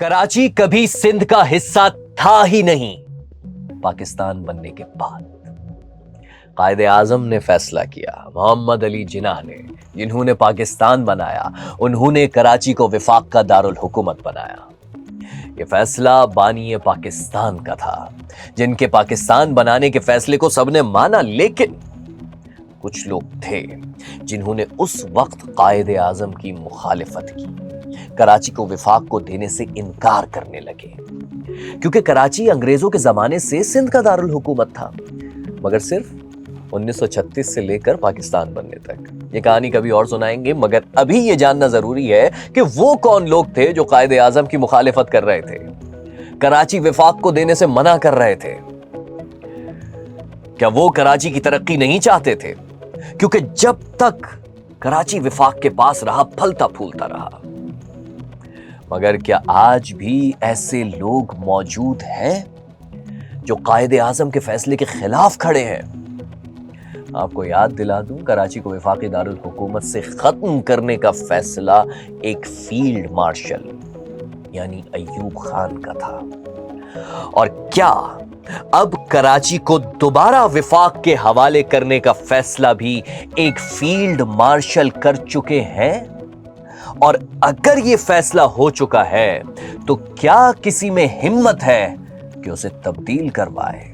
कराची कभी सिंध का हिस्सा था ही नहीं। पाकिस्तान बनने के बाद कायदे आजम ने फैसला किया, मोहम्मद अली जिन्नाह ने, जिन्होंने पाकिस्तान बनाया, उन्होंने कराची को विफाक का दारुल हुकूमत बनाया। ये फैसला बानी पाकिस्तान का था, जिनके पाकिस्तान बनाने के फैसले को सबने माना, लेकिन कुछ लोग थे जिन्होंने उस वक्त कायदे आजम की मुखालिफत की, कराची को विफाक को देने से इनकार करने लगे, क्योंकि कराची अंग्रेजों के जमाने से सिंध का दारुल हुकूमत था, मगर सिर्फ 1936 से लेकर पाकिस्तान बनने तक। ये कहानी कभी और सुनाएंगे, मगर अभी ये जानना जरूरी है कि वो कौन लोग थे जो कायदे आजम की मुखालिफत कर रहे थे, कराची विफाक को देने से मना कर रहे थे। क्या वो कराची की तरक्की नहीं चाहते थे? क्योंकि जब तक कराची विफाक के पास रहा, फलता फूलता रहा। मगर क्या आज भी ऐसे लोग मौजूद हैं जो कायदे आजम के फैसले के खिलाफ खड़े हैं? आपको याद दिला दूं, कराची को विफाकी दारुल हुकूमत से खत्म करने का फैसला एक फील्ड मार्शल यानी अय्यूब खान का था। और क्या अब कराची को दोबारा विफाक के हवाले करने का फैसला भी एक फील्ड मार्शल कर चुके हैं? और अगर यह फैसला हो चुका है तो क्या किसी में हिम्मत है कि उसे तब्दील करवाए?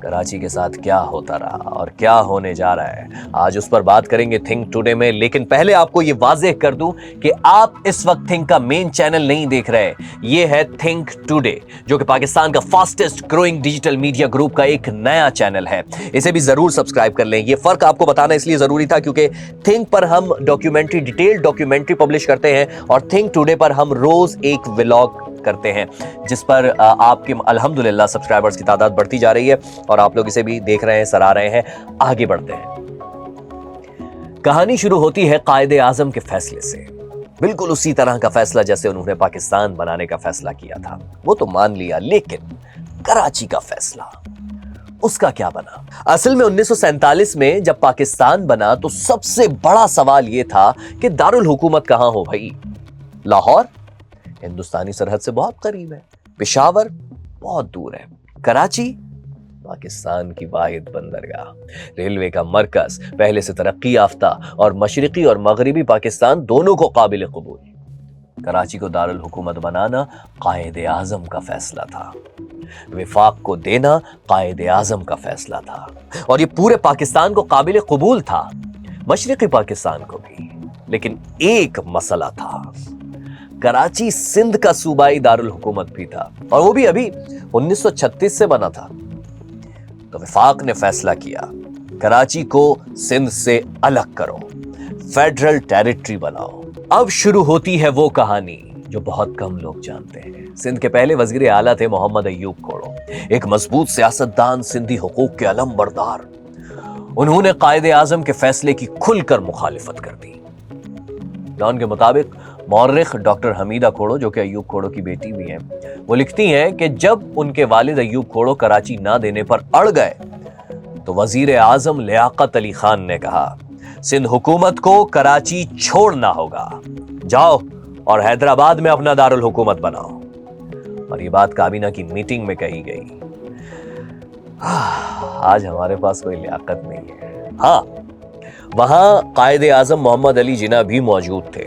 कराची के साथ क्या होता रहा और क्या होने जा रहा है, आज उस पर बात करेंगे थिंक टुडे में। लेकिन पहले आपको यह वाज़ेह कर दूं कि आप इस वक्त थिंक का मेन चैनल नहीं देख रहे। यह है थिंक टुडे, जो कि पाकिस्तान का fastest growing digital media group का एक नया चैनल है। इसे भी जरूर सब्सक्राइब कर लें। यह फर्क आपको बताना इसलिए जरूरी था क्योंकि थिंक पर हम डॉक्यूमेंट्री, डिटेल्ड डॉक्यूमेंट्री पब्लिश करते हैं और थिंक टुडे पर हम रोज एक व्लॉग करते हैं, जिस पर आपके अल्हम्दुलिल्लाह सब्सक्राइबर्स की तादाद बढ़ती जा रही है और आप लोग इसे भी देख रहे हैं, सराह रहे हैं। आगे बढ़ते हैं। कहानी शुरू होती है कायदे आजम के फैसले से, बिल्कुल उसी तरह का फैसला जैसे उन्होंने पाकिस्तान बनाने का फैसला किया था, वो तो मान लिया, लेकिन कराची का फैसला, उसका क्या बना? असल में 1947 में जब पाकिस्तान बना तो सबसे बड़ा सवाल यह था कि दारुल हुकूमत कहां हो भाई। लाहौर हिंदुस्तानी सरहद से बहुत करीब है, पेशावर बहुत दूर है, कराची पाकिस्तान की वाहिद बंदरगाह, रेलवे का मरकज, पहले से तरक्की याफ्ता और मशरिकी और मगरिबी पाकिस्तान दोनों को काबिल कबूल। कराची को दारुल हुकूमत बनाना कायदे आजम का फैसला था, विफाक को देना कायदे आजम का फैसला था, और ये पूरे पाकिस्तान को काबिल कबूल था, मशरिकी पाकिस्तान को भी। लेकिन एक मसला था, कराची सिंध का सूबाई दारुल हुकूमत भी था, और वो भी अभी 1936 से बना था। तो विफाक ने फैसला किया, कराची को सिंध से अलग करो, फेडरल टेरिटरी बनाओ। अब शुरू होती है वो कहानी जो बहुत कम लोग जानते हैं। सिंध के पहले वजीर आला थे मोहम्मद अय्यूब खोड़ो, एक मजबूत सियासतदान, सिंधी हुकूक के अलम बरदार। उन्होंने कायदे आजम के फैसले की खुलकर मुखालिफत कर दी। डॉन के मुताबिक मौर्रिख डॉक्टर हमीदा खोड़ो, जो कि अय्यूब खोड़ो की बेटी भी हैं, वो लिखती हैं कि जब उनके वालिद अय्यूब खोड़ो कराची ना देने पर अड़ गए तो वजीर आजम लियाकत अली खान ने कहा, सिंध हुकूमत को कराची छोड़ना होगा, जाओ और हैदराबाद में अपना दारुल हुकूमत बनाओ। और ये बात काबीना की मीटिंग में कही गई। आज हमारे पास कोई लियाकत नहीं है। हाँ, वहां कायदे आजम मोहम्मद अली जिन्नाह भी मौजूद थे,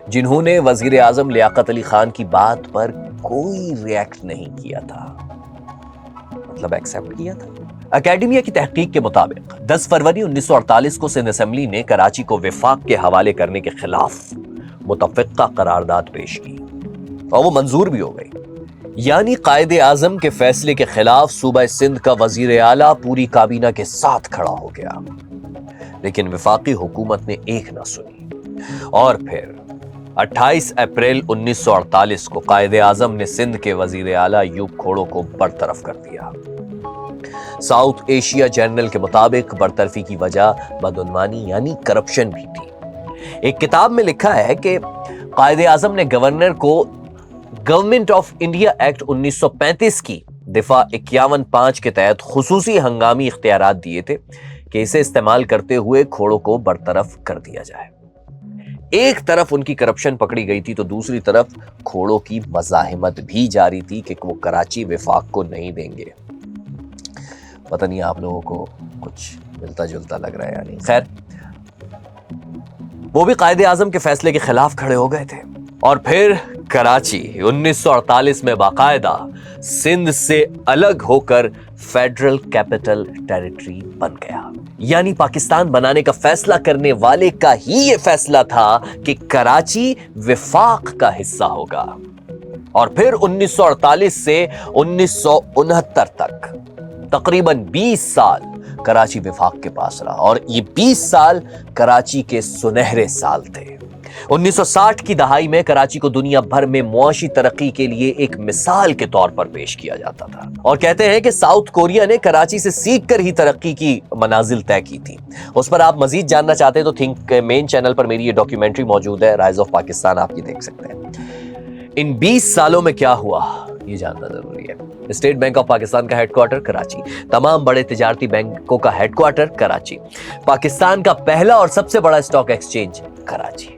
जिन्होंने वजीर आजम लियाकत अली खान की बात पर कोई रिएक्ट नहीं किया था, मतलब एक्सेप्ट किया था। अकेडमिया की तहकीक के मुताबिक 10 फरवरी 1948 को सिंध असेंबली ने कराची को विफाक के हवाले करने के खिलाफ मुतफ़िक़ा करारदाद पेश की और वो मंजूर भी हो गई। यानी कायदे आजम के फैसले के खिलाफ सूबा सिंध का वजीर आला पूरी काबीना के साथ खड़ा हो गया, लेकिन विफाकी हुकूमत ने एक ना सुनी और फिर 28 अप्रैल 1948 को कायदे आजम ने सिंध के वजीर आला अय्यूब खोड़ो को बरतरफ कर दिया। साउथ एशिया जर्नल के मुताबिक बरतरफी की वजह बदउनवानी यानी करप्शन भी थी। एक किताब में लिखा है कि कायदे आजम ने गवर्नर को गवर्नमेंट ऑफ इंडिया एक्ट 1935 की दिफा 51(5) के तहत खुसूसी हंगामी इख्तियारात दिए थे कि इसे इस्तेमाल करते हुए खोड़ो को बरतरफ कर दिया जाए। ایک طرف ان کی کرپشن پکڑی گئی تھی تو دوسری طرف کھوڑوں کی مزاحمت بھی جاری تھی کہ وہ کراچی وفاق کو نہیں دیں گے۔ پتہ نہیں آپ لوگوں کو کچھ ملتا جلتا لگ رہا ہے یا نہیں۔ خیر، وہ بھی قائد اعظم کے فیصلے کے خلاف کھڑے ہو گئے تھے، اور پھر کراچی 1948 میں باقاعدہ سندھ سے الگ ہو کر فیڈرل کیپٹل ٹیریٹری بن گیا۔ یعنی پاکستان بنانے کا فیصلہ کرنے والے کا ہی یہ فیصلہ تھا کہ کراچی وفاق کا حصہ ہوگا۔ اور پھر 1948 سے 1969 تک تقریباً 20 سال کراچی وفاق کے پاس رہا، اور یہ 20 سال کراچی کے سنہرے سال تھے۔ 1960 کی دہائی میں کراچی کو دنیا بھر میں معاشی ترقی کے لیے ایک مثال کے طور پر پیش کیا جاتا تھا، اور کہتے ہیں کہ ساؤتھ کوریا نے کراچی سے سیکھ کر ہی ترقی کی منازل طے کی تھی۔ اس پر آپ مزید جاننا چاہتے ہیں تو تھنک مین چینل پر میری یہ ڈاکیومنٹری موجود ہے، رائز آف پاکستان، آپ کی دیکھ سکتے ہیں۔ ان 20 سالوں میں کیا ہوا یہ جاننا ضروری ہے۔ اسٹیٹ بینک آف پاکستان کا ہیڈ کوارٹر کراچی، تمام بڑے تجارتی بینکوں کا ہیڈ کوارٹر کراچی، پاکستان کا پہلا اور سب سے بڑا اسٹاک ایکسچینج کراچی،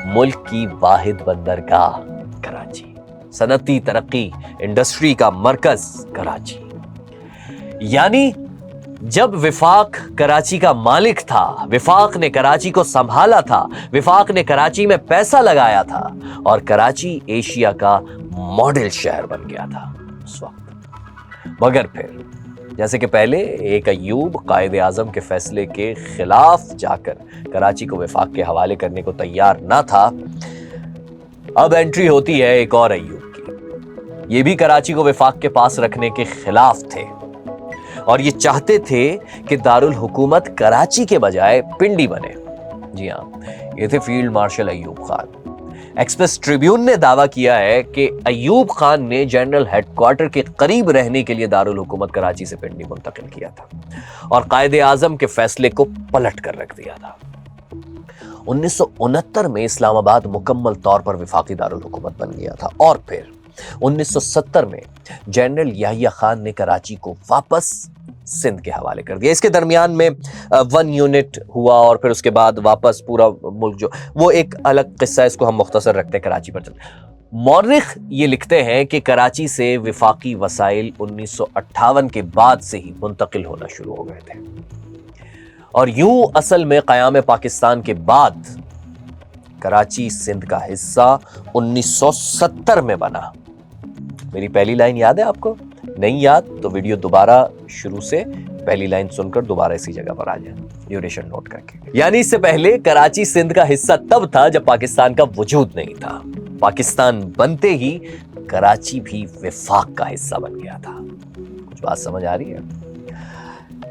ملک کی واحد بندرگاہ کراچی، صنعتی ترقی انڈسٹری کا مرکز کراچی۔ یعنی جب وفاق کراچی کا مالک تھا، وفاق نے کراچی کو سنبھالا تھا، وفاق نے کراچی میں پیسہ لگایا تھا، اور کراچی ایشیا کا ماڈل شہر بن گیا تھا اس وقت۔ مگر پھر جیسے کہ پہلے ایک ایوب قائد اعظم کے فیصلے کے خلاف جا کر کراچی کو وفاق کے حوالے کرنے کو تیار نہ تھا، اب انٹری ہوتی ہے ایک اور ایوب کی۔ یہ بھی کراچی کو وفاق کے پاس رکھنے کے خلاف تھے، اور یہ چاہتے تھے کہ دارالحکومت کراچی کے بجائے پنڈی بنے۔ جی ہاں، یہ تھے field marshal Ayub Khan. Express tribune نے دعویٰ کیا ہے کہ ایوب خان نے جنرل ہیڈ کوارٹر کے قریب رہنے کے لیے دارالحکومت کراچی سے پنڈی منتقل کیا تھا، اور قائد اعظم کے فیصلے کو پلٹ کر رکھ دیا تھا۔ 1969 میں اسلام آباد مکمل طور پر وفاقی دارالحکومت بن گیا تھا، اور پھر 1970 میں جنرل یحییٰ خان نے کراچی کو واپس سندھ کے حوالے کر دیا۔ اس کے درمیان میں 1 یونٹ ہوا، اور پھر اس کے بعد واپس پورا ملک جو وہ ایک الگ قصہ ہے، اس کو ہم مختصر رکھتے ہیں، کراچی پر چلتے ہیں۔ مورخ یہ لکھتے ہیں کہ کراچی سے وفاقی وسائل 1958 کے بعد سے ہی منتقل ہونا شروع ہو گئے تھے، اور یوں اصل میں قیام پاکستان کے بعد کراچی سندھ کا حصہ 1970 میں بنا۔ میری پہلی لائن یاد ہے آپ کو؟ نہیں یاد تو ویڈیو دوبارہ شروع سے پہلی لائن سن کر دوبارہ اسی جگہ پر آ جائیں، ڈیوریشن نوٹ کر کے۔ یعنی اس سے پہلے کراچی سندھ کا حصہ تب تھا جب پاکستان کا وجود نہیں تھا، پاکستان بنتے ہی کراچی بھی وفاق کا حصہ بن گیا تھا۔ کچھ بات سمجھ آ رہی ہے؟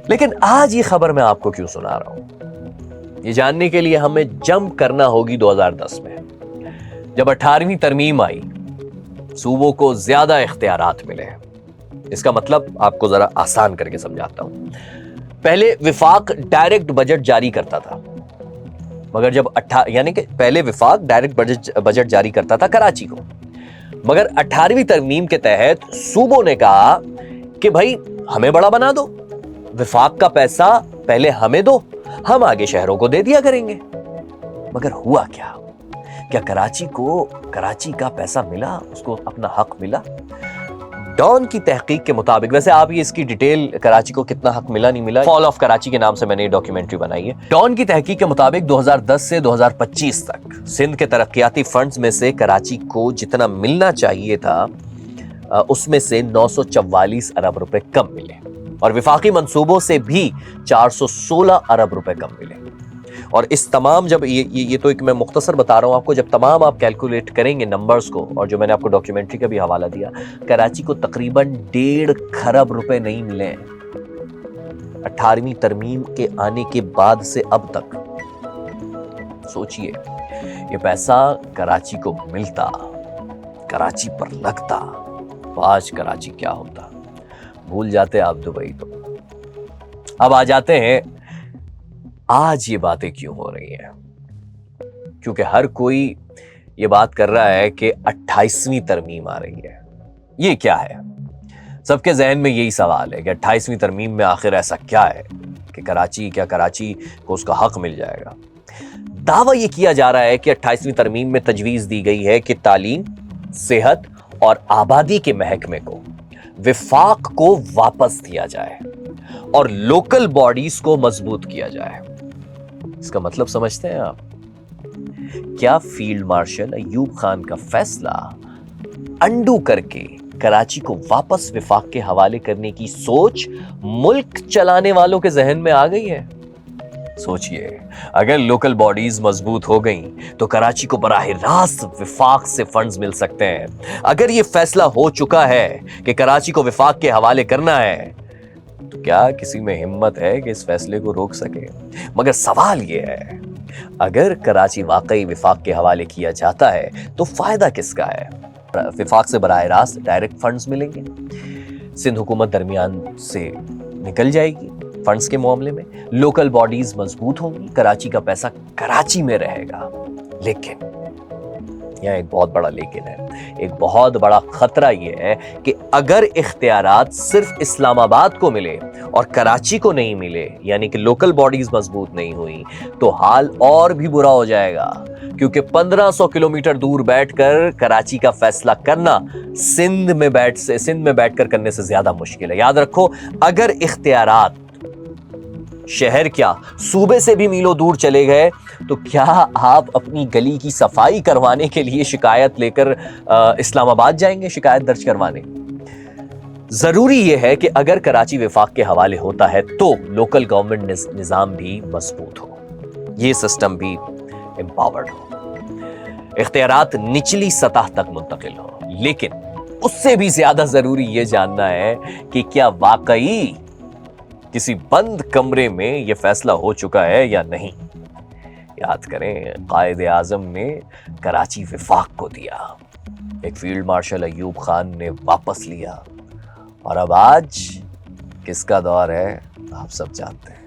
لیکن آج یہ خبر میں آپ کو کیوں سنا رہا ہوں؟ یہ جاننے کے لیے ہمیں جمپ کرنا ہوگی 2010 میں، جب 18ویں ترمیم آئی، صوبوں کو زیادہ اختیارات ملے۔ اس کا مطلب آپ کو ذرا آسان کر کے سمجھاتا ہوں۔ پہلے وفاق ڈائریکٹ بجٹ جاری کرتا تھا، مگر جب یعنی کہ پہلے وفاق ڈائریکٹ بجٹ جاری کرتا تھا کراچی کو، مگر 18ویں ترمیم کے تحت صوبوں نے کہا کہ بھائی ہمیں بڑا بنا دو، وفاق کا پیسہ پہلے ہمیں دو، ہم آگے شہروں کو دے دیا کریں گے۔ مگر ہوا کیا کراچی کا پیسہ ملا، اس کو اپنا حق ملا؟ ڈان کی تحقیق کے مطابق، ویسے آپ یہ اس کی ڈیٹیل کراچی کو کتنا حق ملا نہیں ملا، فال آف کراچی کے نام سے میں نے یہ ڈاکیومنٹری بنائی ہے۔ ڈان کی تحقیق کے مطابق 2010 سے 2025 تک سندھ کے ترقیاتی فنڈز میں سے کراچی کو جتنا ملنا چاہیے تھا اس میں سے 944 ارب روپے کم ملے، اور وفاقی منصوبوں سے بھی 416 ارب روپے کم ملے۔ اور اس تمام جب یہ تو ایک میں مختصر بتا رہا ہوں آپ کو، جب تمام آپ کیلکولیٹ کریں گے نمبرز کو، اور جو میں نے آپ کو ڈاکیومنٹری کا بھی حوالہ دیا، کراچی کو تقریباً 1.5 کھرب روپے نہیں ملے 18ویں ترمیم کے آنے کے بعد سے اب تک۔ سوچئے یہ پیسہ کراچی کو ملتا، کراچی پر لگتا، تو آج کراچی کیا ہوتا؟ بھول جاتے آپ دبئی تو۔ اب آ جاتے ہیں آج یہ باتیں کیوں ہو رہی ہیں، کیونکہ ہر کوئی یہ بات کر رہا ہے کہ 28ویں ترمیم آ رہی ہے۔ یہ کیا ہے؟ سب کے ذہن میں یہی سوال ہے کہ 28ویں ترمیم میں آخر ایسا کیا ہے کہ کراچی کو اس کا حق مل جائے گا۔ दावा यह किया जा रहा है कि 28वीं तरमीम में तजवीज दी गई है कि तालीम, सेहत और आबादी के महकमे को विफाक को वापस दिया जाए और लोकल बॉडीज को मजबूत किया जाए। इसका मतलब समझते हैं आप? क्या फील्ड मार्शल अय्यूब खान का फैसला अंडू करके कराची को वापस विफाक के हवाले करने की सोच मुल्क चलाने वालों के जहन में आ गई है? सोचिए, अगर लोकल बॉडीज मजबूत हो गई तो कराची को बराह रास्त विफाक से फंड्स मिल सकते हैं। अगर यह फैसला हो चुका है कि कराची को विफाक के हवाले करना है, तो क्या किसी में हिम्मत है कि इस फैसले को रोक सके? मगर सवाल यह है, अगर कराची वाकई विफाक के हवाले किया जाता है तो फायदा किसका है? विफाक से बराह रास्त डायरेक्ट फंड्स मिलेंगे, सिंध हुकूमत दरमियान से निकल जाएगी फंड्स के मामले में, लोकल बॉडीज मजबूत होंगी, कराची का पैसा कराची में रहेगा। लेकिन यह एक बहुत बड़ा लेकिन है, एक बहुत बड़ा खतरा यह है कि अगर इख्तियारात सिर्फ इस्लामाबाद को मिले और कराची को नहीं मिले, यानी कि लोकल बॉडीज मजबूत नहीं हुई, तो हाल और भी बुरा हो जाएगा, क्योंकि 1500 किलोमीटर दूर बैठकर कराची का फैसला करना सिंध में बैठकर करने से ज्यादा मुश्किल है। याद रखो, अगर इख्तियारात शहर क्या सूबे से भी मीलों दूर चले गए, तो क्या आप अपनी गली की सफाई करवाने के लिए शिकायत लेकर इस्लामाबाद जाएंगे शिकायत दर्ज करवाने? जरूरी यह है कि अगर कराची विफाक के हवाले होता है तो लोकल गवर्नमेंट निजाम भी मजबूत हो, ये सिस्टम भी एम्पावर्ड हो, इख्तियारात निचली सतह तक मुंतकिल हो। लेकिन उससे भी ज्यादा जरूरी यह जानना है कि क्या वाकई किसी बंद कमरे में यह फैसला हो चुका है या नहीं। याद करें, कायदे आजम ने कराची विफाक को दिया, एक फील्ड मार्शल अय्यूब खान ने वापस लिया, और अब आज किसका दौर है आप सब जानते हैं।